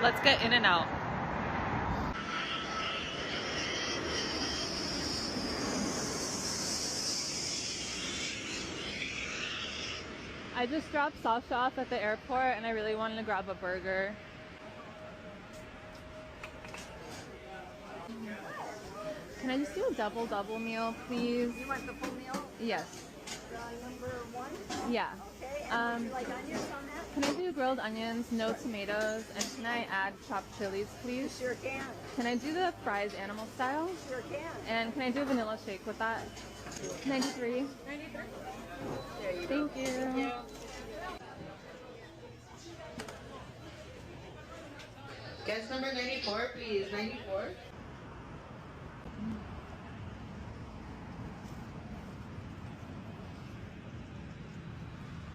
Let's get in and out. I just dropped Sasha off at the airport and I really wanted to grab a burger. Can I just do a double meal, please? You want the full meal? Yes. Number one? Yeah. Okay, and would you like onions on that? Can I do grilled onions, no tomatoes, and can I add chopped chilies, please? Sure can. Can I do the fries animal style? Sure can. And can I do a vanilla shake with that? 93. 93? There you go. Thank you. Thank you. Guest number 94, please. 94.